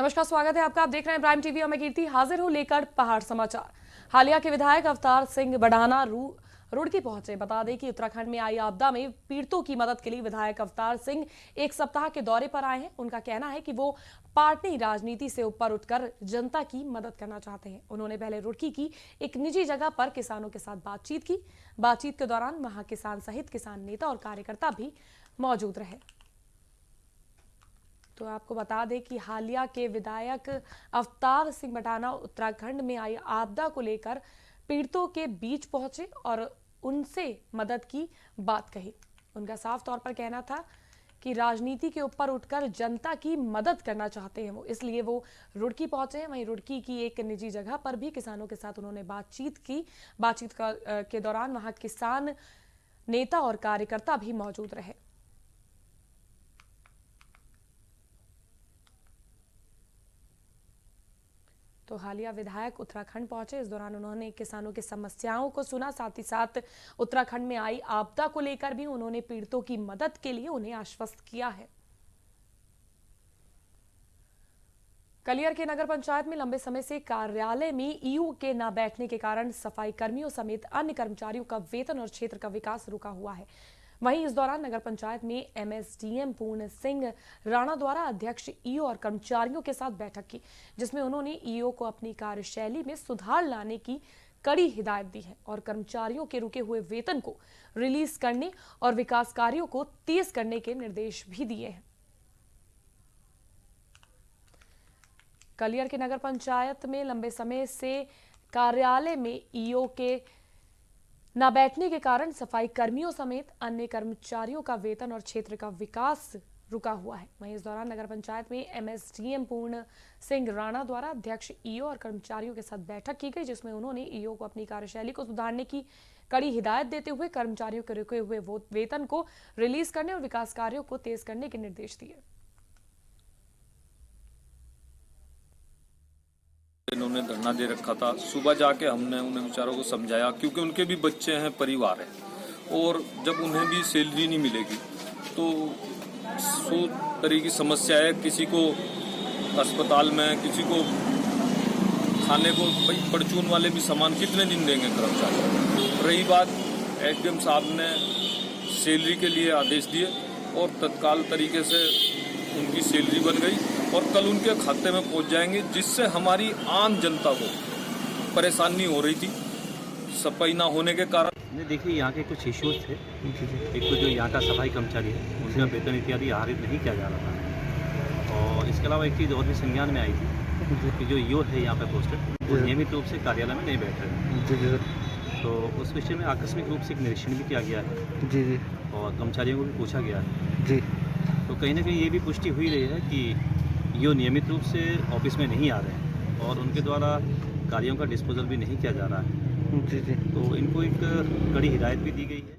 नमस्कार, स्वागत है आपका। आप देख रहे हैं प्राइम टीवी और मैं कीर्ति हाजिर हूं लेकर पहाड़ समाचार। हालिया के विधायक अवतार सिंह बढ़ाना रुड़की पहुंचे। बता दें कि उत्तराखंड में आई आपदा में पीड़ितों की मदद के लिए विधायक अवतार सिंह एक सप्ताह के दौरे पर आए हैं। उनका कहना है कि वो पार्टी राजनीति से ऊपर उठकर जनता की मदद करना चाहते हैं। उन्होंने पहले रुड़की की एक निजी जगह पर किसानों के साथ बातचीत की। बातचीत के दौरान वहां किसान सहित किसान नेता और कार्यकर्ता भी मौजूद रहे। तो आपको बता दें कि हालिया के विधायक अवतार सिंह बढ़ाना उत्तराखंड में आई आपदा को लेकर पीड़ितों के बीच पहुंचे और उनसे मदद की बात कही। उनका साफ तौर पर कहना था कि राजनीति के ऊपर उठकर जनता की मदद करना चाहते हैं वो, इसलिए वो रुड़की पहुंचे हैं। वहीं रुड़की की एक निजी जगह पर भी किसानों के साथ उन्होंने बातचीत की। बातचीत के दौरान वहां किसान नेता और कार्यकर्ता भी मौजूद रहे। तो हालिया विधायक उत्तराखंड पहुंचे। इस दौरान उन्होंने किसानों की समस्याओं को सुना। साथ ही साथ उत्तराखंड में आई आपदा को लेकर भी उन्होंने पीड़ितों की मदद के लिए उन्हें आश्वस्त किया है। कलियर के नगर पंचायत में लंबे समय से कार्यालय में ईओ के न बैठने के कारण सफाई कर्मियों समेत अन्य कर्मचारियों का वेतन और क्षेत्र का विकास रुका हुआ है। वहीं इस दौरान नगर पंचायत में एमएसडीएम पूर्ण सिंह राणा द्वारा अध्यक्ष ईओ और कर्मचारियों के साथ बैठक की, जिसमें उन्होंने ईओ को अपनी कार्यशैली में सुधार लाने की कड़ी हिदायत दी है और कर्मचारियों के रुके हुए वेतन को रिलीज करने और विकास कार्यों को तेज करने के निर्देश भी दिए हैं। कलियर के नगर पंचायत में लंबे समय से कार्यालय में ईओ के न बैठने के कारण सफाई कर्मियों समेत अन्य कर्मचारियों का वेतन और क्षेत्र का विकास रुका हुआ है। वहीं इस दौरान नगर पंचायत में एमएसडीएम पूर्ण सिंह राणा द्वारा अध्यक्ष ईओ और कर्मचारियों के साथ बैठक की गई, जिसमें उन्होंने ईओ को अपनी कार्यशैली को सुधारने की कड़ी हिदायत देते हुए कर्मचारियों के रुके हुए वेतन को रिलीज करने और विकास कार्यों को तेज करने के निर्देश दिए। इन्होंने धरना दे रखा था। सुबह जाके हमने उन्हें बेचारों को समझाया, क्योंकि उनके भी बच्चे हैं, परिवार है, और जब उन्हें भी सैलरी नहीं मिलेगी तो 100 तरह की समस्या है। किसी को अस्पताल में, किसी को खाने को, भाई परचून वाले भी सामान कितने दिन देंगे कर्मचारी। रही बात, एसडीएम साहब ने सैलरी के लिए आदेश दिए और तत्काल तरीके से उनकी सैलरी बन गई और कल उनके खाते में पहुंच जाएंगे, जिससे हमारी आम जनता को परेशानी हो रही थी सफाई ना होने के कारण। देखिए, यहाँ के कुछ इश्यूज थे। एक तो जो यहाँ का सफाई कर्मचारी है उनका वेतन इत्यादि आहरित नहीं किया जा रहा था, और इसके अलावा एक चीज़ और भी संज्ञान में आई थी कि जो ईओ है यहाँ पे पोस्टेड, वो नियमित रूप से कार्यालय में नहीं बैठ रहे। तो उस विषय में आकस्मिक रूप से एक निरीक्षण भी किया गया है जी और कर्मचारियों को भी पूछा गया है जी। तो कहीं ना कहीं ये भी पुष्टि हुई रही है कि ये नियमित रूप से ऑफिस में नहीं आ रहे हैं और उनके द्वारा कार्यों का डिस्पोजल भी नहीं किया जा रहा है जी। तो इनको एक कड़ी हिदायत भी दी गई है।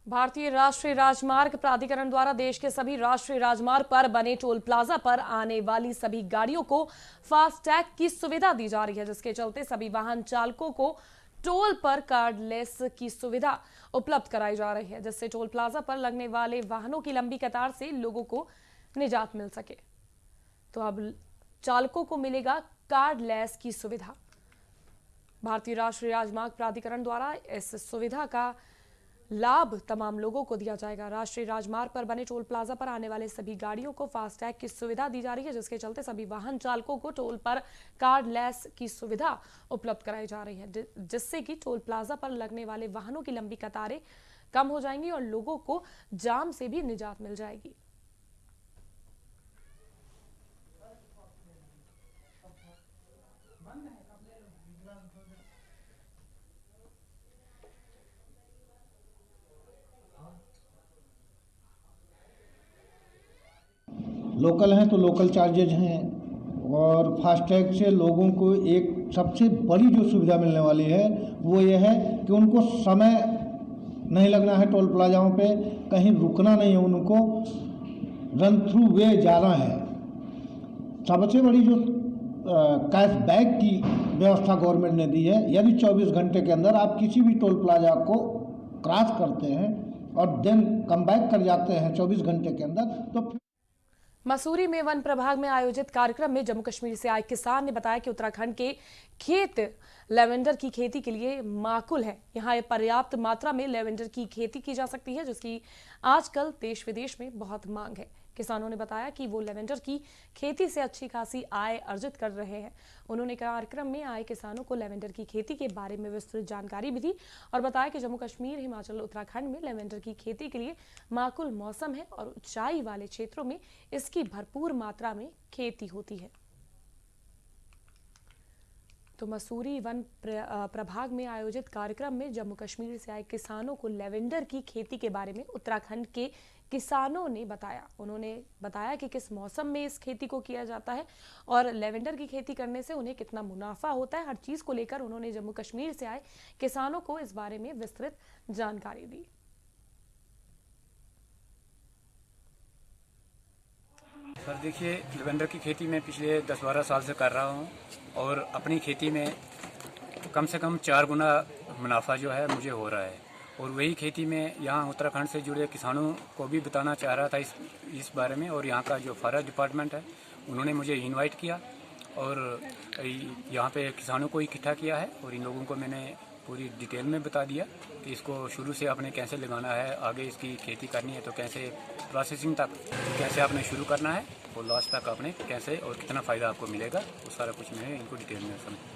भारतीय राष्ट्रीय राजमार्ग प्राधिकरण द्वारा देश के सभी राष्ट्रीय राजमार्ग पर बने टोल प्लाजा पर आने वाली सभी गाड़ियों को फास्टैग की सुविधा दी जा रही है, जिसके चलते सभी वाहन चालकों को टोल पर कार्डलेस की सुविधा उपलब्ध कराई जा रही है, जिससे टोल प्लाजा पर लगने वाले वाहनों की लंबी कतार से लोगों को निजात मिल सके। तो अब चालकों को मिलेगा कार्डलेस की सुविधा। भारतीय राष्ट्रीय राजमार्ग प्राधिकरण द्वारा इस सुविधा का लाभ तमाम लोगों को दिया जाएगा। राष्ट्रीय राजमार्ग पर बने टोल प्लाजा पर आने वाले सभी गाड़ियों को फास्टैग की सुविधा दी जा रही है, जिसके चलते सभी वाहन चालकों को टोल पर कार्डलेस की सुविधा उपलब्ध कराई जा रही है, जिससे कि टोल प्लाजा पर लगने वाले वाहनों की लंबी कतारें कम हो जाएंगी और लोगों को जाम से भी निजात मिल जाएगी। लोकल हैं तो लोकल चार्जेज हैं, और फास्टैग से लोगों को एक सबसे बड़ी जो सुविधा मिलने वाली है वो ये है कि उनको समय नहीं लगना है टोल प्लाजाओं पे, कहीं रुकना नहीं है, उनको रन थ्रू वे जाना है। सबसे बड़ी जो कैशबैक की व्यवस्था गवर्नमेंट ने दी है, यदि 24 घंटे के अंदर आप किसी भी टोल प्लाजा को क्रॉस करते हैं और देन कम बैक कर जाते हैं 24 घंटे के अंदर, तो मसूरी में वन प्रभाग में आयोजित कार्यक्रम में जम्मू कश्मीर से आए किसान ने बताया कि उत्तराखंड के खेत लेवेंडर की खेती के लिए माकूल है। यहाँ पर्याप्त मात्रा में लेवेंडर की खेती की जा सकती है, जिसकी आजकल देश विदेश में बहुत मांग है। किसानों ने बताया कि वो लेवेंडर की खेती से अच्छी खासी आय अर्जित कर रहे हैं। उन्होंने कार्यक्रम में आए किसानों को लेवेंडर की खेती के बारे में विस्तृत जानकारी भी दी और बताया कि जम्मू कश्मीर, हिमाचल, उत्तराखंड में लेवेंडर की खेती के लिए माकूल मौसम है और ऊंचाई वाले क्षेत्रों में इसकी भरपूर मात्रा में खेती होती है। तो मसूरी वन प्रभाग में आयोजित कार्यक्रम में जम्मू कश्मीर से आए किसानों को लेवेंडर की खेती के बारे में उत्तराखंड के किसानों ने बताया। उन्होंने बताया कि किस मौसम में इस खेती को किया जाता है और लेवेंडर की खेती करने से उन्हें कितना मुनाफा होता है। हर चीज को लेकर उन्होंने जम्मू कश्मीर से आए किसानों को इस बारे में विस्तृत जानकारी दी। सर देखिए, लेवेंडर की खेती मैं पिछले 10-12 साल से कर रहा हूँ और अपनी खेती में कम से कम 4 गुना मुनाफा जो है मुझे हो रहा है। और वही खेती में यहाँ उत्तराखंड से जुड़े किसानों को भी बताना चाह रहा था इस बारे में। और यहाँ का जो फॉरेस्ट डिपार्टमेंट है उन्होंने मुझे इनवाइट किया और यहाँ पे किसानों को इकट्ठा किया है और इन लोगों को मैंने पूरी डिटेल में बता दिया कि इसको शुरू से आपने कैसे लगाना है, आगे इसकी खेती करनी है तो कैसे प्रोसेसिंग तक कैसे आपने शुरू करना है और लास्ट तक आपने कैसे और कितना फ़ायदा आपको मिलेगा, वो सारा कुछ मैंने इनको डिटेल में समझा।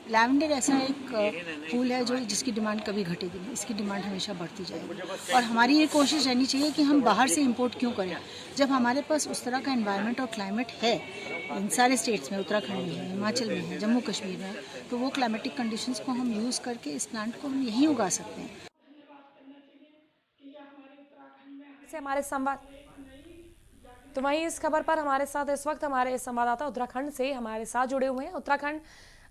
लैवेंडर ऐसा एक फूल है जो जिसकी डिमांड कभी घटेगी नहीं, इसकी डिमांड हमेशा बढ़ती जाएगी। और हमारी ये कोशिश रहनी चाहिए कि हम बाहर से इंपोर्ट क्यों करें, जब हमारे पास उस तरह का एनवायरनमेंट और क्लाइमेट है इन सारे स्टेट्स में, उत्तराखंड में है, हिमाचल में है, जम्मू कश्मीर में है, तो वो क्लाइमेटिक कंडीशंस को हम यूज़ करके इस प्लांट को हम यहीं उगा सकते हैं। से हमारे संवाद तो वहीं इस खबर पर हमारे साथ इस वक्त हमारे संवाददाता उत्तराखंड से हमारे साथ जुड़े हुए हैं। उत्तराखंड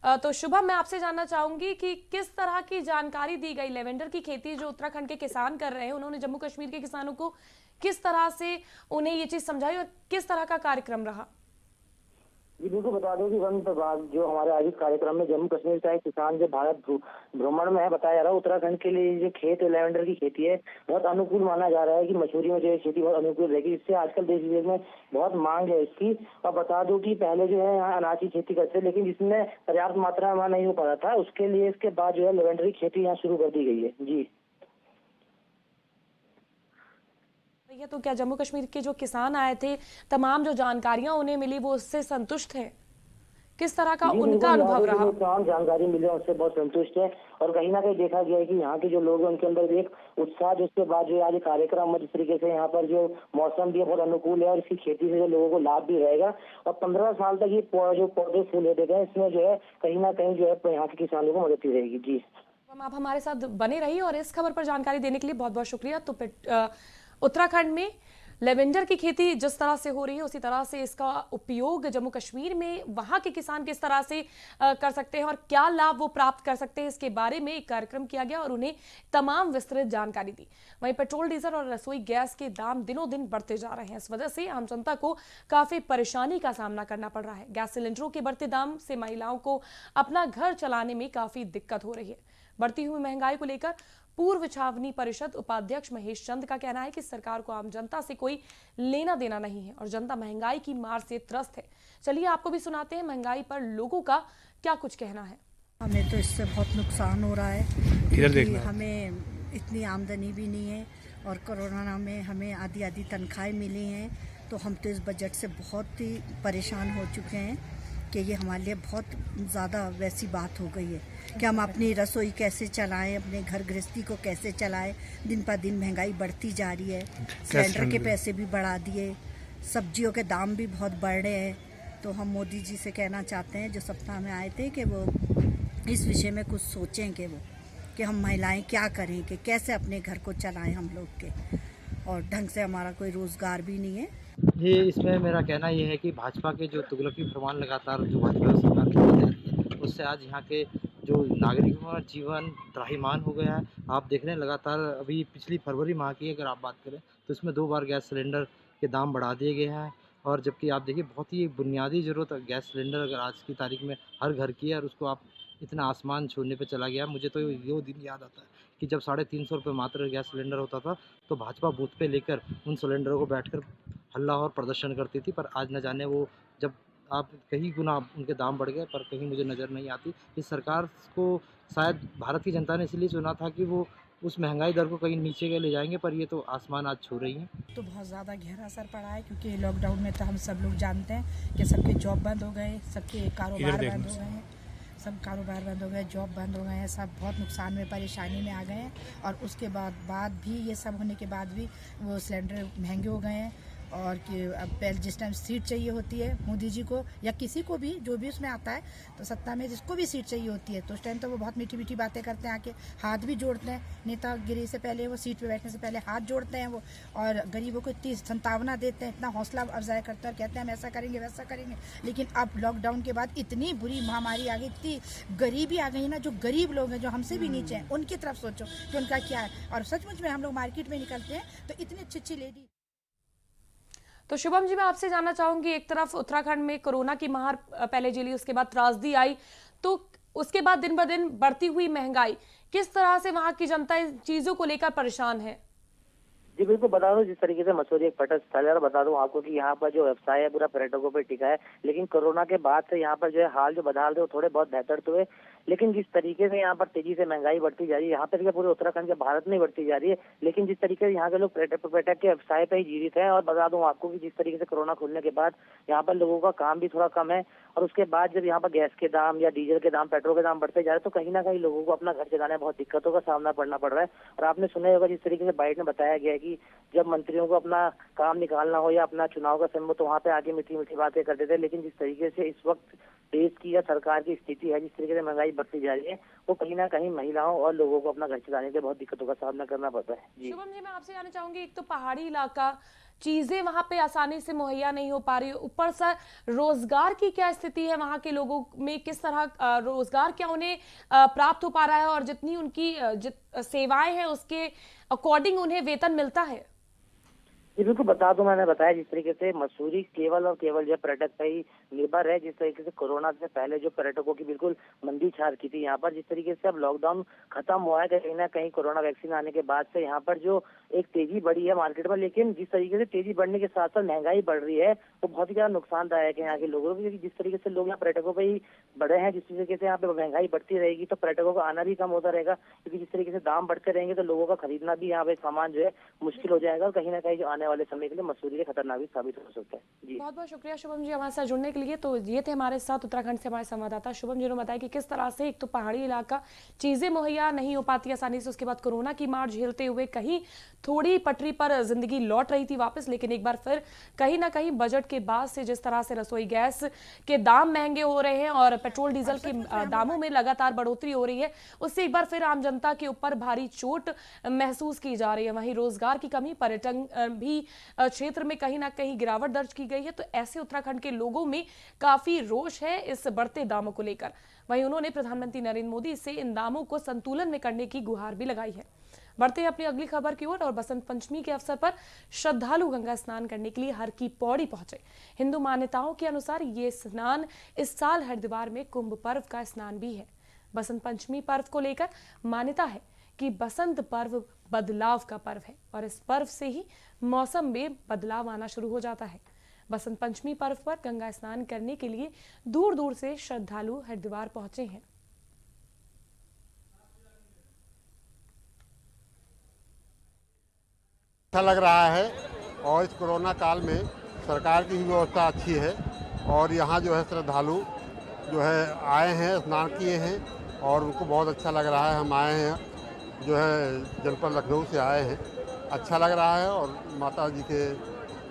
तो शुभम, मैं आपसे जानना चाहूंगी कि किस तरह की जानकारी दी गई लेवेंडर की खेती जो उत्तराखंड के किसान कर रहे हैं, उन्होंने जम्मू कश्मीर के किसानों को किस तरह से उन्हें ये चीज समझाई और किस तरह का कार्यक्रम रहा? जी बिल्कुल, बता दो कि वन विभाग जो हमारे आयोजित कार्यक्रम में जम्मू कश्मीर से आए किसान जो भारत भ्रमण में है, बताया जा रहा है उत्तराखंड के लिए जो खेत लेवेंडर की खेती है बहुत अनुकूल माना जा रहा है कि मसूरी में जो खेती बहुत अनुकूल रहेगी, इससे आजकल देश विदेश में बहुत मांग है इसकी। और बता दो कि पहले जो है यहाँ अनाज की खेती करते थे लेकिन जिसमें पर्याप्त मात्रा में नहीं हो पा रहा था, उसके लिए इसके बाद जो है लेवेंडर की खेती यहाँ शुरू कर दी गई है। जी तो क्या जम्मू कश्मीर के जो किसान आए थे, तमाम जो जानकारियां उन्हें मिली वो उससे संतुष्ट हैं? किस तरह का उनका अनुभव रहा? तमाम जानकारी मिली उससे बहुत संतुष्ट है और कहीं ना कहीं देखा गया है कि यहाँ के जो लोग हैं उनके अंदर एक उत्साह, जिसके बाद जो आज कार्यक्रम जिस तरीके से यहाँ पर जो मौसम भी बहुत अनुकूल है और इसकी खेती से जो लोगों को लाभ भी रहेगा और 15 साल तक ये जो पौधे फूल देते हैं, इसमें जो है कहीं ना कहीं जो है यहाँ के किसानों को मदद रहेगी। जी आप हमारे साथ बने रहिए और इस खबर पर जानकारी देने के लिए बहुत बहुत शुक्रिया। तो उत्तराखंड में लेवेंडर की खेती जिस तरह से हो रही है उसी तरह से इसका उपयोग जम्मू कश्मीर में वहां के किसान किस तरह से कर सकते हैं और क्या लाभ वो प्राप्त कर सकते हैं, इसके बारे में एक कार्यक्रम किया गया और उन्हें तमाम विस्तृत जानकारी दी। वहीं पेट्रोल, डीजल और रसोई गैस के दाम दिनों दिन बढ़ते जा रहे हैं। इस वजह से आम जनता को काफी परेशानी का सामना करना पड़ रहा है। गैस सिलेंडरों के बढ़ते दाम से महिलाओं को अपना घर चलाने में काफी दिक्कत हो रही है। बढ़ती हुई महंगाई को लेकर पूर्व छावनी परिषद उपाध्यक्ष महेश चंद का कहना है कि सरकार को आम जनता से कोई लेना देना नहीं है और जनता महंगाई की मार से त्रस्त है। चलिए आपको भी सुनाते हैं महंगाई पर लोगों का क्या कुछ कहना है। हमें तो इससे बहुत नुकसान हो रहा है क्योंकि हमें इतनी आमदनी भी नहीं है और कोरोना में हमें आधी तनख्वाहें मिली हैं, तो हम तो इस बजट से बहुत ही परेशान हो चुके हैं कि ये हमारे लिए बहुत ज़्यादा वैसी बात हो गई है कि हम अपनी रसोई कैसे चलाएं, अपने घर गृहस्थी को कैसे चलाएं। दिन पर दिन महंगाई बढ़ती जा रही है, सिलेंडर के पैसे भी बढ़ा दिए, सब्जियों के दाम भी बहुत बढ़ रहे हैं। तो हम मोदी जी से कहना चाहते हैं जो सप्ताह में आए थे कि वो इस विषय में कुछ सोचें कि हम महिलाएं क्या करें, कि कैसे अपने घर को चलाएं हम लोग के, और ढंग से हमारा कोई रोज़गार भी नहीं है। जी, इसमें मेरा कहना ये है कि भाजपा के जो तुगलकी फरमान लगातार जो भाजपा सरकार की जा रही है उससे आज यहाँ के जो नागरिकों का जीवन त्राहिमाम हो गया है। आप देख रहे हैं लगातार अभी पिछली फरवरी माह की अगर आप बात करें तो इसमें 2 बार गैस सिलेंडर के दाम बढ़ा दिए गए हैं और जबकि आप देखिए बहुत ही बुनियादी ज़रूरत गैस सिलेंडर अगर आज की तारीख में हर घर की है और उसको आप इतना आसमान छूने पे चला गया। मुझे तो ये दिन याद आता है कि जब 350 रुपये मात्र गैस सिलेंडर होता था तो भाजपा बूथ पे लेकर उन सिलेंडरों को बैठकर हल्ला और प्रदर्शन करती थी, पर आज न जाने वो जब आप कहीं गुना उनके दाम बढ़ गए, पर कहीं मुझे नज़र नहीं आती। इस सरकार को शायद भारत की जनता ने इसलिए चुना था कि वो उस महंगाई दर को कहीं नीचे के ले जाएंगे, पर ये तो आसमान आज छू रही हैं। तो बहुत ज़्यादा गहरा असर पड़ा है, क्योंकि लॉकडाउन में तो हम सब लोग जानते हैं कि सबके जॉब बंद हो गए, सबके कारोबार बंद हो गए हैं, सब कारोबार बंद हो गए, जॉब बंद हो गए हैं, सब बहुत नुकसान में, परेशानी में आ गए हैं। और उसके बाद भी ये सब होने के बाद भी वो सिलेंडर महंगे हो गए हैं। और कि अब पहले जिस टाइम सीट चाहिए होती है मोदी जी को या किसी को भी, जो भी उसमें आता है, तो सत्ता में जिसको भी सीट चाहिए होती है, तो उस टाइम तो वो बहुत मीठी मीठी बातें करते हैं, आके हाथ भी जोड़ते हैं। नेतागिरी से पहले वो सीट पे बैठने से पहले हाथ जोड़ते हैं वो, और गरीबों को इतनी संतावना देते हैं, इतना हौसला अफजाई करते हैं, कहते हैं हम ऐसा करेंगे वैसा करेंगे। लेकिन अब लॉकडाउन के बाद इतनी बुरी महामारी आ गई, इतनी गरीबी आ गई ना, जो गरीब लोग हैं, जो हमसे भी नीचे हैं, उनकी तरफ सोचो कि उनका क्या है। और सचमुच में हम लोग मार्केट में निकलते हैं तो इतनी अच्छी अच्छी लेडी। तो शुभम जी, मैं आपसे जानना चाहूंगी, एक तरफ उत्तराखंड में कोरोना की मार पहले झेली, उसके बाद त्रासदी आई, तो उसके बाद दिन ब दिन बढ़ती हुई महंगाई, किस तरह से वहां की जनता इन चीजों को लेकर परेशान है? जी बिल्कुल, बता दूं जिस तरीके से मसूरी एक पर्यटन स्थल है, और बता दूं आपको कि यहाँ पर जो व्यवसाय है पूरा पर्यटकों पर टिका है। लेकिन कोरोना के बाद से यहाँ पर जो है हाल जो बदहाल थे वो थोड़े बहुत बेहतर तो हुए, लेकिन जिस तरीके से यहाँ पर तेजी से महंगाई बढ़ती जा रही है, यहाँ पर पूरे उत्तराखंड के भारत में बढ़ती जा रही है, लेकिन जिस तरीके से यहाँ के लोग पर्यटक के व्यवसाय पर ही जीवित हैं। और बता दूं आपको कि जिस तरीके से कोरोना खुलने के बाद यहाँ पर लोगों का काम भी थोड़ा कम है, और उसके बाद जब यहाँ पर गैस के दाम या डीजल के दाम, पेट्रोल के दाम बढ़ते जा रहे हैं, तो कहीं ना कहीं लोगों को अपना घर चलाने में बहुत दिक्कतों का सामना करना पड़ रहा है। और आपने सुना होगा जिस तरीके से बाइट में बताया गया है कि जब मंत्रियों को अपना काम निकालना हो या अपना चुनाव का समय, तो वहाँ पे आके मीठी मीठी बातें करते थे। लेकिन जिस तरीके से इस वक्त देश की या सरकार की स्थिति है, जिस तरीके से महंगाई बढ़ती जा रही है, वो कहीं ना कहीं महिलाओं और लोगों को अपना घर चलाने के बहुत दिक्कतों का सामना करना पड़ता है। जी शुभम जी, मैं आपसे जानना चाहूंगी, एक तो पहाड़ी इलाका, चीजें वहां पे आसानी से मुहैया नहीं हो पा रही, ऊपर से रोजगार की क्या स्थिति है वहां के लोगों में, किस तरह रोजगार क्या उन्हें प्राप्त हो पा रहा है, और जितनी उनकी सेवाएं हैं उसके अकॉर्डिंग उन्हें वेतन मिलता है? जी बिल्कुल, बता दूं, मैंने बताया जिस तरीके से मसूरी केवल और केवल जो पर्यटक पर ही निर्भर है। जिस तरीके से कोरोना से पहले जो पर्यटकों की बिल्कुल मंदी छा रखी थी यहाँ पर, जिस तरीके से अब लॉकडाउन खत्म हुआ है, कहीं ना कहीं कोरोना वैक्सीन आने के बाद से यहाँ पर जो एक तेजी बढ़ी है मार्केट में, लेकिन जिस तरीके से तेजी बढ़ने के साथ साथ महंगाई बढ़ रही है, वो बहुत ही ज्यादा नुकसानदायक है यहाँ के लोगों को। जिस तरीके से लोग यहाँ पर्यटकों पर ही बढ़े हैं, जिस तरीके से यहाँ पे महंगाई बढ़ती रहेगी तो पर्यटकों का आना भी कम होता रहेगा, क्योंकि जिस तरीके से दाम बढ़ते रहेंगे तो लोगों का खरीदना भी यहाँ पे सामान जो है मुश्किल हो जाएगा, और कहीं ना कहीं जो आने वाले समय के लिए मसूरी के खतरनाक भी साबित हो सकता है। जी बहुत बहुत शुक्रिया शुभम जी हमारे साथ जुड़ने के लिए। तो ये थे हमारे साथ उत्तराखंड से हमारे संवाददाता शुभम जी ने बताया कि किस तरह से एक तो पहाड़ी इलाका, चीजें मुहैया नहीं हो पाती आसानी से, उसके बाद कोरोना की मार झेलते हुए कहीं थोड़ी पटरी पर जिंदगी लौट रही थी वापस, लेकिन एक बार फिर कहीं ना कहीं बजट के बाद से जिस तरह से रसोई गैस के दाम महंगे हो रहे हैं और पेट्रोल डीजल के दामों में लगातार बढ़ोतरी हो रही है, उससे एक बार फिर आम जनता के ऊपर भारी चोट महसूस की जा रही है। वहीं रोजगार की कमी, पर्यटन भी क्षेत्र में कहीं ना कहीं गिरावट दर्ज की गई है। तो ऐसे उत्तराखंड के लोगों में काफी रोष है इस बढ़ते दामों को लेकर। वहीं उन्होंने प्रधानमंत्री नरेंद्र मोदी से इन दामों को संतुलन में करने की गुहार भी लगाई है। बढ़ते हैं अपनी अगली खबर की ओर, और बसंत पंचमी के अवसर पर श्रद्धालु गंगा स्नान करने के लिए हर की पौड़ी पहुंचे। हिंदू मान्यताओं के अनुसार ये स्नान इस साल हरिद्वार में कुंभ पर्व का स्नान भी है। बसंत पंचमी पर्व को लेकर मान्यता है कि बसंत पर्व बदलाव का पर्व है, और इस पर्व से ही मौसम में बदलाव आना शुरू हो जाता है। बसंत पंचमी पर्व पर गंगा स्नान करने के लिए दूर दूर से श्रद्धालु हरिद्वार पहुंचे हैं। अच्छा लग रहा है, और इस कोरोना काल में सरकार की भी व्यवस्था अच्छी है, और यहाँ जो है श्रद्धालु जो है आए हैं, स्नान किए हैं, और उनको बहुत अच्छा लग रहा है। हम आए हैं जो है जनपद लखनऊ से आए हैं, अच्छा लग रहा है, और माता जी के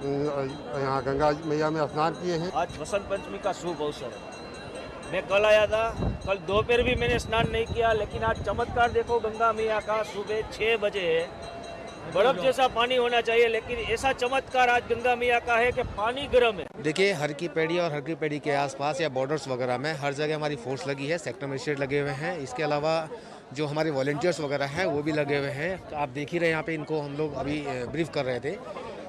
यहाँ गंगा मैया में स्नान किए हैं। आज बसंत पंचमी का शुभ अवसर है। मैं कल आया था, कल दोपहर भी मैंने स्नान नहीं किया, लेकिन आज चमत्कार देखो गंगा मैया का। सुबह 6 बजे है, बर्फ जैसा पानी होना चाहिए, लेकिन ऐसा चमत्कार आज गंगा मैया का है कि पानी गर्म है। देखिए, हर की पेड़ी और हर की पेड़ी के आसपास या बॉर्डर्स वगैरह में हर जगह हमारी फोर्स लगी है, सेक्टर मजिस्ट्रेट लगे हुए हैं। इसके अलावा जो हमारे वॉलंटियर्स वगैरह हैं वो भी लगे हुए हैं। तो आप देख ही रहे हैं, यहाँ पे इनको हम लोग अभी ब्रीफ कर रहे थे।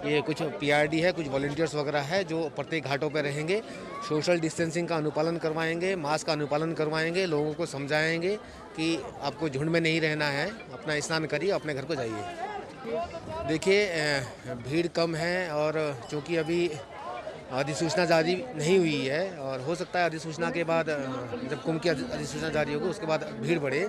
ये कुछ पीआरडी है, कुछ वॉलंटियर्स वगैरह है जो प्रत्येक घाटों पे रहेंगे, सोशल डिस्टेंसिंग का अनुपालन करवाएंगे, मास्क का अनुपालन करवाएंगे, लोगों को समझाएंगे कि आपको झुंड में नहीं रहना है, अपना स्नान करिए, अपने घर को जाइए। देखिए भीड़ कम है और चूँकि अभी अधिसूचना जारी नहीं हुई है और हो सकता है अधिसूचना के बाद जब कुंभ की अधिसूचना जारी होगी उसके बाद भीड़ बढ़े।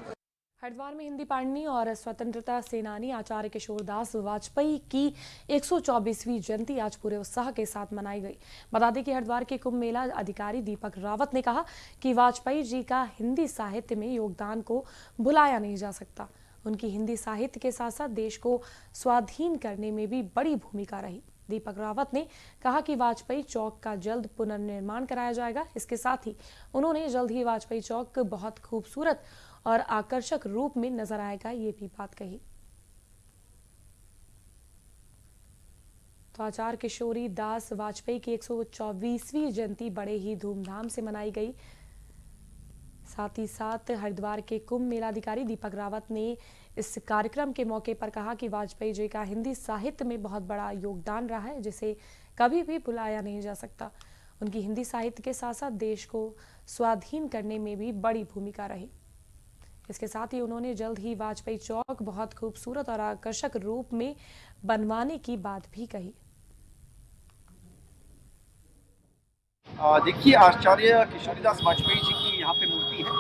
हरिद्वार में हिंदी पढ़नी और स्वतंत्रता सेनानी आचार्य किशोर दास वाजपेयी की 124वीं जयंती आज पूरे उत्साह के साथ मनाई गई। बता दें कि हरिद्वार के कुंभ मेला अधिकारी दीपक रावत ने कहा कि वाजपेयी जी का हिंदी साहित्य में योगदान को भुलाया नहीं जा सकता। उनकी हिंदी साहित्य के साथ साथ देश को स्वाधीन करने में भी बड़ी भूमिका रही। दीपक रावत ने कहा कि वाजपेयी चौक का जल्द पुनर्निर्माण कराया जाएगा। इसके साथ ही उन्होंने जल्द ही वाजपेयी चौक बहुत खूबसूरत और आकर्षक रूप में नजर आएगा, ये भी बात कही। तो आचार्य किशोरी दास वाजपेयी की 124वीं जयंती बड़े ही धूमधाम से मनाई गई। साथ ही साथ हरिद्वार के कुंभ मेलाधिकारी दीपक रावत ने इस कार्यक्रम के मौके पर कहा कि वाजपेयी जी का हिंदी साहित्य में बहुत बड़ा योगदान रहा है, जिसे कभी भी भुलाया नहीं जा सकता। उनकी हिंदी साहित्य के साथ साथ देश को स्वाधीन करने में भी बड़ी भूमिका रही। इसके साथ ही उन्होंने जल्द ही वाजपेयी चौक बहुत खूबसूरत और आकर्षक रूप में बनवाने की बात भी कही। देखिए आचार्य किशोरीदास वाजपेयी जी की यहाँ पे मूर्ति है।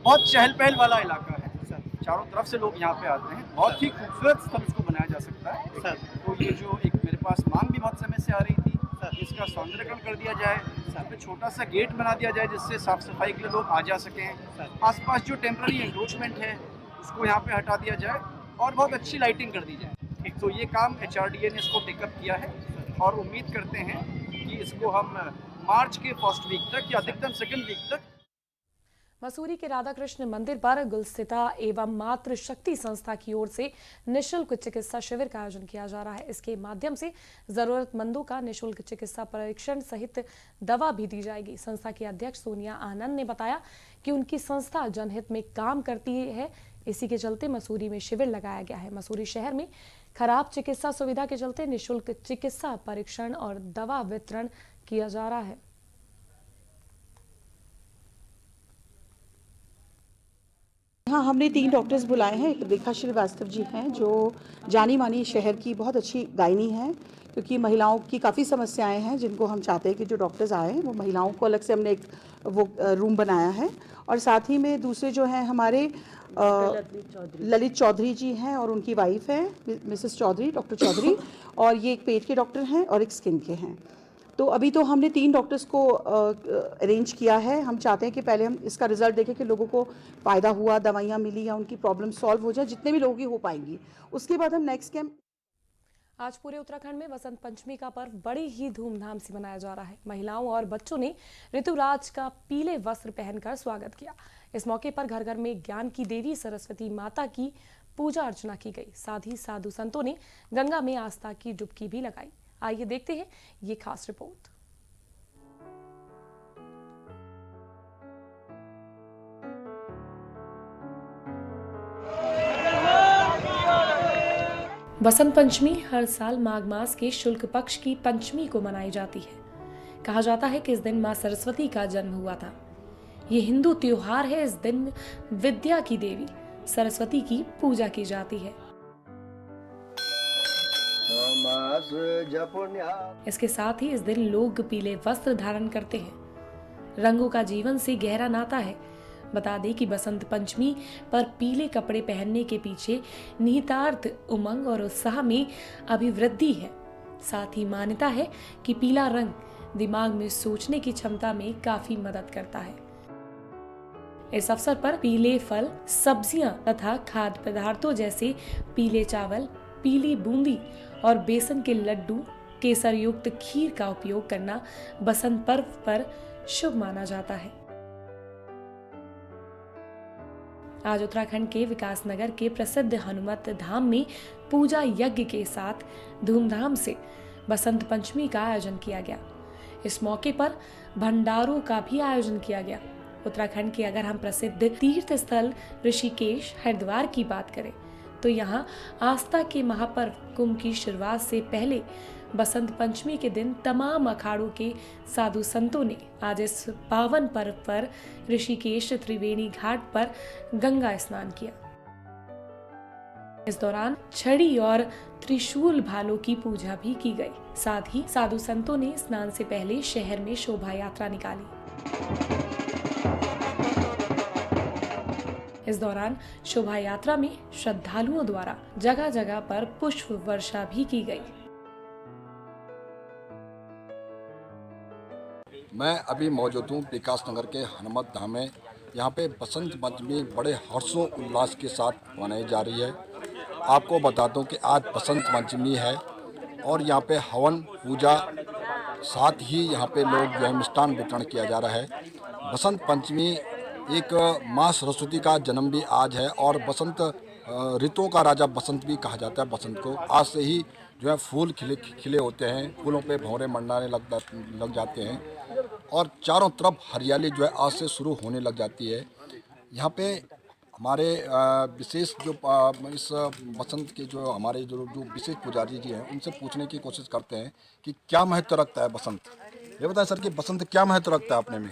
बहुत चहल पहल वाला इलाका है सर, चारों तरफ से लोग यहाँ पे आते हैं। बहुत ही खूबसूरत स्थल इसको बनाया जा सकता है सर। तो ये जो एक मेरे पास मांग भी बहुत समय से आ रही थी सर, इसका सौंदर्यकरण कर दिया जाए, यहाँ पे छोटा सा गेट बना दिया जाए जिससे साफ सफाई के लिए लोग आ जा सकें। आसपास जो टेम्पररी एंक्रोचमेंट है उसको यहाँ पे हटा दिया जाए और बहुत अच्छी लाइटिंग कर दी जाए। तो ये काम HRDA ने इसको टेकअप किया है और उम्मीद करते हैं कि इसको हम मार्च के फर्स्ट वीक तक या अधिकतम सेकंड वीक तक। मसूरी के राधा कृष्ण मंदिर पर गुलसिता एवं मातृ शक्ति संस्था की ओर से निःशुल्क चिकित्सा शिविर का आयोजन किया जा रहा है। इसके माध्यम से जरूरतमंदों का निःशुल्क चिकित्सा परीक्षण सहित दवा भी दी जाएगी। संस्था की अध्यक्ष सोनिया आनंद ने बताया कि उनकी संस्था जनहित में काम करती है, इसी के चलते मसूरी में शिविर लगाया गया है। मसूरी शहर में खराब चिकित्सा सुविधा के चलते निःशुल्क चिकित्सा परीक्षण और दवा वितरण किया जा रहा है। हाँ, हमने 3 डॉक्टर्स बुलाए हैं। एक रेखा श्रीवास्तव जी हैं जो जानी मानी शहर की बहुत अच्छी गायनी हैं, क्योंकि महिलाओं की काफ़ी समस्याएं हैं जिनको हम चाहते हैं कि जो डॉक्टर्स आए वो महिलाओं को अलग से हमने एक वो रूम बनाया है। और साथ ही में दूसरे जो हैं हमारे ललित चौधरी जी हैं और उनकी वाइफ है मिसेस चौधरी, डॉक्टर चौधरी, और ये एक पेट के डॉक्टर हैं और एक स्किन के हैं। तो अभी तो हमने 3 डॉक्टर्स को अरेंज किया है। हम चाहते हैं कि पहले हम इसका रिजल्ट देखें कि लोगों को फ़ायदा हुआ, दवाइयाँ मिली या उनकी प्रॉब्लम सॉल्व हो जाए, जितने भी लोगों की हो पाएंगी। उसके बाद हम नेक्स्ट कैंप। आज पूरे उत्तराखंड में वसंत पंचमी का पर्व बड़ी ही धूमधाम से मनाया जा रहा है। महिलाओं और बच्चों ने ऋतुराज का पीले वस्त्र पहनकर स्वागत किया। इस मौके पर घर घर में ज्ञान की देवी सरस्वती माता की पूजा अर्चना की गई। साथ ही साधु संतों ने गंगा में आस्था की डुबकी भी लगाई। आइए देखते हैं ये खास रिपोर्ट। बसंत पंचमी हर साल माघ मास के शुक्ल पक्ष की पंचमी को मनाई जाती है। कहा जाता है कि इस दिन मां सरस्वती का जन्म हुआ था। ये हिंदू त्योहार है। इस दिन विद्या की देवी सरस्वती की पूजा की जाती है। इसके साथ ही इस दिन लोग पीले वस्त्र धारण करते हैं। रंगों का जीवन से गहरा नाता है। बता दें कि बसंत पंचमी पर पीले कपड़े पहनने के पीछे निहितार्थ उमंग और उत्साह में अभिवृद्धि है। साथ ही मान्यता है कि पीला रंग दिमाग में सोचने की क्षमता में काफी मदद करता है। इस अवसर पर पीले फल, सब्जियां तथा खाद्य पदार्थों जैसे पीले चावल, पीली बूंदी और बेसन के लड्डू, केसर युक्त खीर का उपयोग करना बसंत पर्व पर शुभ माना जाता है। आज उत्तराखंड के विकासनगर के प्रसिद्ध हनुमत धाम में पूजा यज्ञ के साथ धूमधाम से बसंत पंचमी का आयोजन किया गया। इस मौके पर भंडारों का भी आयोजन किया गया। उत्तराखंड के अगर हम प्रसिद्ध तीर्थ स्थल ऋषिकेश, हरिद्वार की बात करें तो यहाँ आस्था के महापर्व कुंभ की शुरुआत से पहले बसंत पंचमी के दिन तमाम अखाड़ों के साधु संतों ने आज इस पावन पर्व पर ऋषिकेश त्रिवेणी घाट पर गंगा स्नान किया। इस दौरान छड़ी और त्रिशूल भालों की पूजा भी की गई। साथ ही साधु संतों ने स्नान से पहले शहर में शोभा यात्रा निकाली। इस दौरान शोभा यात्रा में श्रद्धालुओं द्वारा जगह जगह पर पुष्प वर्षा भी की गई। मैं अभी मौजूद हूँ विकास नगर के हनुमत धाम में। यहाँ पे बसंत पंचमी बड़े हर्षों उल्लास के साथ मनाई जा रही है। आपको बता दूं कि आज बसंत पंचमी है और यहाँ पे हवन पूजा, साथ ही यहाँ पे लोग जो है मिष्ठान वितरण किया जा रहा है। बसंत पंचमी एक माँ सरस्वती का जन्म भी आज है और बसंत ऋतुओं का राजा बसंत भी कहा जाता है। बसंत को आज से ही जो है फूल खिले होते हैं, फूलों पे भंवरे मंडराने लग जाते हैं और चारों तरफ हरियाली जो है आज से शुरू होने लग जाती है। यहाँ पे हमारे विशेष जो इस बसंत के जो हमारे जो विशेष पुजारी जी हैं उनसे पूछने की कोशिश करते हैं कि क्या महत्व रखता है बसंत। ये बताएं सर कि बसंत क्या महत्व रखता है अपने में।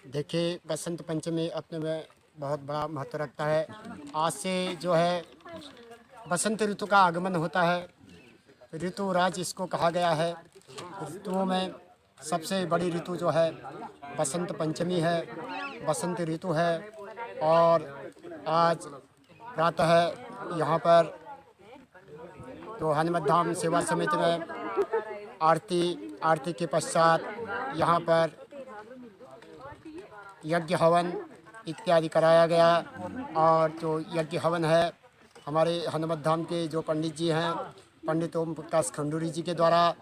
देखिए, बसंत पंचमी अपने में बहुत बड़ा महत्व रखता है। आज से जो है बसंत ऋतु का आगमन होता है। ऋतु राज इसको कहा गया है। ऋतुओं में सबसे बड़ी ऋतु जो है बसंत पंचमी है, बसंत ऋतु है। और आज प्रातः यहाँ पर तो हनुमत धाम सेवा समिति में आरती के पश्चात यहाँ पर यज्ञ हवन इत्यादि कराया गया। और जो यज्ञ हवन है हमारे हनुमत धाम के जो पंडित जी हैं, पंडित ओम प्रकाश खंडूरी जी के द्वारा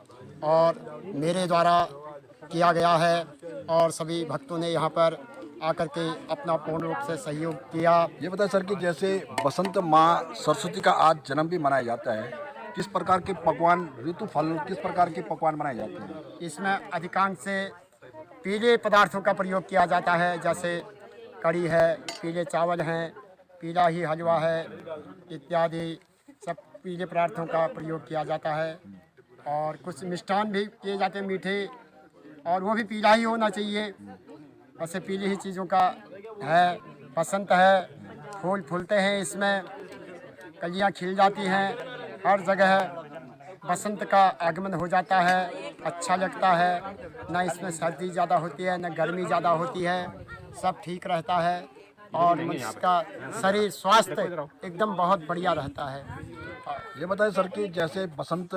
और मेरे द्वारा किया गया है। और सभी भक्तों ने यहाँ पर आकर के अपना पूर्ण रूप से सहयोग किया। ये बताएं सर कि जैसे बसंत माँ सरस्वती का आज जन्म भी मनाया जाता है, किस प्रकार के पकवान, ऋतु फल किस प्रकार के पकवान बनाए जाते हैं। इसमें अधिकांश से पीले पदार्थों का प्रयोग किया जाता है, जैसे कड़ी है, पीले चावल हैं, पीला ही हलवा है इत्यादि सब पीले पदार्थों का प्रयोग किया जाता है। और कुछ मिष्ठान भी किए जाते हैं मीठे, और वो भी पीला ही होना चाहिए। वैसे पीली ही चीज़ों का है। बसंत है, फूल फूलते हैं, इसमें कलियाँ खिल जाती हैं। हर जगह बसंत का आगमन हो जाता है, अच्छा लगता है। न इसमें सर्दी ज़्यादा होती है, न गर्मी ज़्यादा होती है, सब ठीक रहता है। और मनुष्य का शरीर स्वास्थ्य एकदम बहुत बढ़िया रहता है। ये बताएं सर कि जैसे बसंत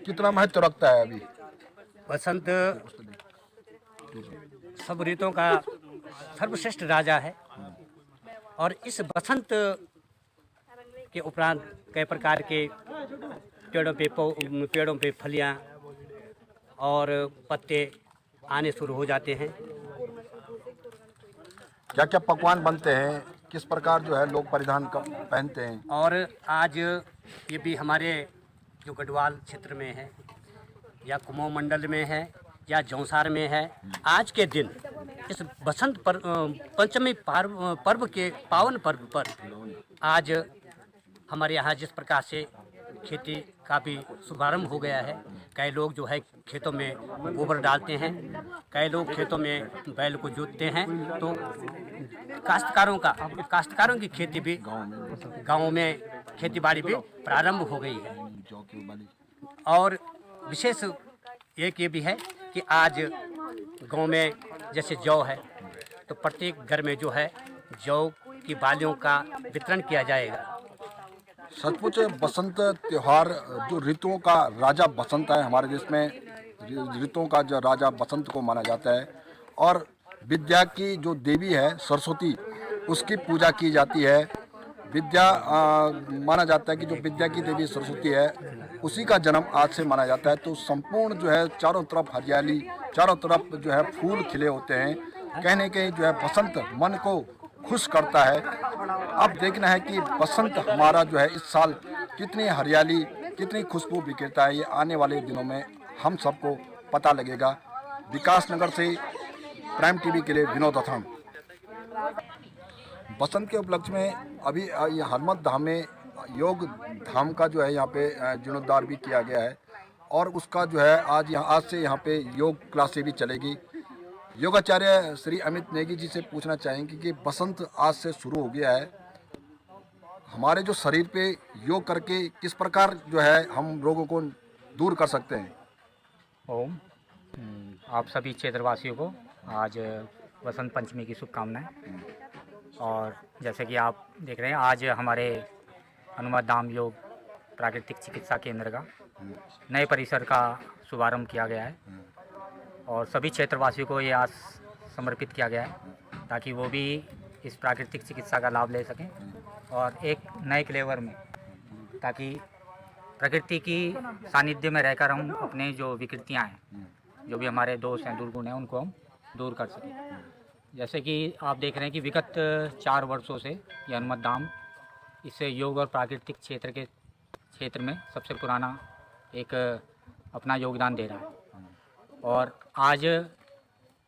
कितना महत्व रखता है। अभी बसंत सब ऋतुओं का सर्वश्रेष्ठ राजा है। और इस बसंत के उपरांत कई प्रकार के पेड़ों पे फलियां और पत्ते आने शुरू हो जाते हैं। क्या क्या पकवान बनते हैं, किस प्रकार जो है लोग परिधान पहनते हैं। और आज ये भी हमारे जो गढ़वाल क्षेत्र में है या कुमाऊं मंडल में है या जौंसार में है, आज के दिन इस बसंत पंचमी पर्व के पावन पर्व पर आज हमारे यहाँ जिस प्रकार से खेती का भी शुभारंभ हो गया है। कई लोग जो है खेतों में गोबर डालते हैं, कई लोग खेतों में बैल को जोतते हैं। तो काश्तकारों की खेती भी गाँव में खेती बाड़ी भी प्रारंभ हो गई है। और विशेष एक ये भी है कि आज गांव में जैसे जौ है तो प्रत्येक घर में जो है जौ की बालियों का वितरण किया जाएगा। सचमुच बसंत त्योहार जो ऋतुओं का राजा बसंत है, हमारे देश में ऋतुओं का जो राजा बसंत को माना जाता है। और विद्या की जो देवी है सरस्वती, उसकी पूजा की जाती है। विद्या माना जाता है कि जो विद्या की देवी सरस्वती है उसी का जन्म आज से माना जाता है। तो संपूर्ण जो है चारों तरफ हरियाली, चारों तरफ जो है फूल खिले होते हैं। कहने के जो है बसंत मन को खुश करता है। अब देखना है कि बसंत हमारा जो है इस साल कितनी हरियाली, कितनी खुशबू बिखेरता है। ये आने वाले दिनों में हम सबको पता लगेगा। विकास नगर से प्राइम टीवी के लिए विनोद अथाम। बसंत के उपलक्ष्य में अभी ये हनुमत धाम में योग धाम का जो है यहाँ पे जीर्णोद्धार भी किया गया है। और उसका जो है आज से यहाँ पे योग क्लासें भी चलेगी। योगाचार्य श्री अमित नेगी जी से पूछना चाहेंगे कि बसंत आज से शुरू हो गया है, हमारे जो शरीर पे योग करके किस प्रकार जो है हम रोगों को दूर कर सकते हैं। ओम आप सभी क्षेत्रवासियों को आज वसंत पंचमी की शुभकामनाएं। और जैसे कि आप देख रहे हैं, आज हमारे हनुमत धाम योग प्राकृतिक चिकित्सा केंद्र का नए परिसर का शुभारंभ किया गया है और सभी क्षेत्रवासियों को ये आज समर्पित किया गया है ताकि वो भी इस प्राकृतिक चिकित्सा का लाभ ले सकें और एक नए फ्लेवर में, ताकि प्रकृति की सानिध्य में रहकर हम अपने जो विकृतियां हैं, जो भी हमारे दोष हैं, दुर्गुण हैं, उनको हम दूर कर सकें। जैसे कि आप देख रहे हैं कि विगत 4 वर्षों से ये हनुमत धाम इससे योग और प्राकृतिक क्षेत्र में सबसे पुराना एक अपना योगदान दे रहा है और आज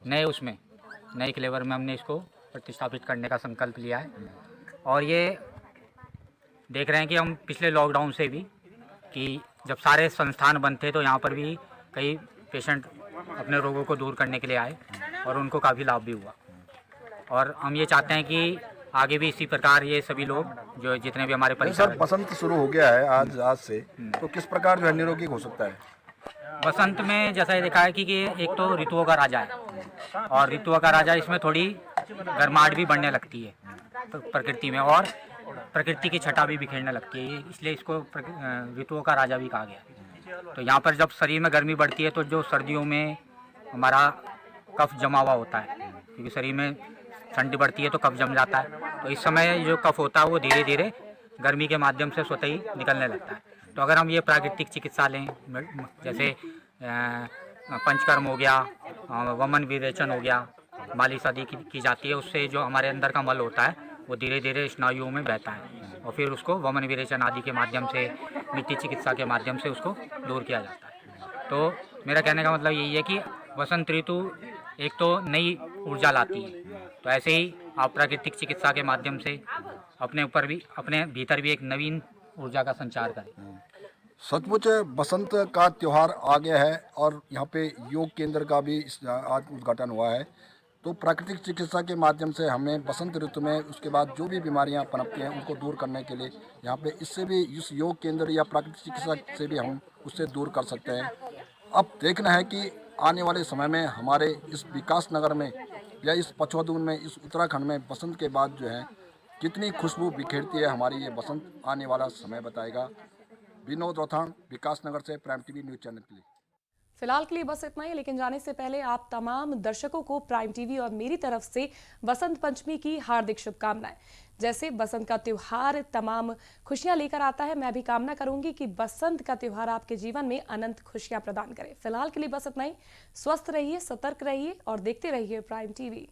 नए फ्लेवर में हमने इसको प्रतिस्थापित करने का संकल्प लिया है। और ये देख रहे हैं कि हम पिछले लॉकडाउन से भी, कि जब सारे संस्थान बंद थे तो यहाँ पर भी कई पेशेंट अपने रोगों को दूर करने के लिए आए और उनको काफ़ी लाभ भी हुआ। और हम ये चाहते हैं कि आगे भी इसी प्रकार ये सभी लोग जो जितने भी हमारे परिसर। बसंत शुरू हो गया है आज से, तो किस प्रकार जो है निरोगी हो सकता है। बसंत में जैसा ये देखा है कि एक तो ऋतुओं का राजा है और ऋतुओं का राजा, इसमें थोड़ी गर्माहट भी बढ़ने लगती है प्रकृति में और प्रकृति की छटा भी बिखेरने लगती है, इसलिए इसको ऋतुओं का राजा भी कहा गया। तो यहाँ पर जब शरीर में गर्मी बढ़ती है तो जो सर्दियों में हमारा कफ जमा हुआ होता है, क्योंकि शरीर में ठंडी बढ़ती है तो कफ जम जाता है, तो इस समय जो कफ होता है वो धीरे धीरे गर्मी के माध्यम से स्वतः ही निकलने लगता है। तो अगर हम ये प्राकृतिक चिकित्सा लें, जैसे पंचकर्म हो गया, वमन विरेचन हो गया, मालिश आदि की जाती है, उससे जो हमारे अंदर का मल होता है वो धीरे धीरे स्नायुओं में बहता है और फिर उसको वमन विरेचन आदि के माध्यम से, मिट्टी चिकित्सा के माध्यम से उसको दूर किया जाता है। तो मेरा कहने का मतलब यही है कि वसंत ऋतु एक तो नई ऊर्जा लाती है, तो ऐसे ही आप प्राकृतिक चिकित्सा के माध्यम से अपने ऊपर भी, अपने भीतर भी एक नवीन ऊर्जा का संचार करें। सचमुच बसंत का त्यौहार आ गया है और यहाँ पे योग केंद्र का भी आज उद्घाटन हुआ है। तो प्राकृतिक चिकित्सा के माध्यम से हमें बसंत ऋतु में उसके बाद जो भी बीमारियाँ पनपती हैं उनको दूर करने के लिए यहाँ पे इससे भी, इस योग केंद्र या प्राकृतिक चिकित्सा से भी हम उससे दूर कर सकते हैं। अब देखना है कि आने वाले समय में हमारे इस विकास नगर में या इस पछौदून में, इस उत्तराखंड में बसंत के बाद जो है कितनी खुशबू बिखेरती है हमारी ये बसंत, आने वाला समय बताएगा। विनोद रौथान, विकास नगर से, प्राइम टीवी न्यूज चैनल के लिए। फिलहाल के लिए बस इतना ही, लेकिन जाने से पहले आप तमाम दर्शकों को प्राइम टीवी और मेरी तरफ से बसंत पंचमी की हार्दिक शुभकामनाएं। जैसे बसंत का त्योहार तमाम खुशियां लेकर आता है, मैं भी कामना करूंगी कि बसंत का त्योहार आपके जीवन में अनंत खुशियां प्रदान करे। फिलहाल के लिए बस इतना ही। स्वस्थ रहिए, सतर्क रहिए और देखते रहिए प्राइम टीवी।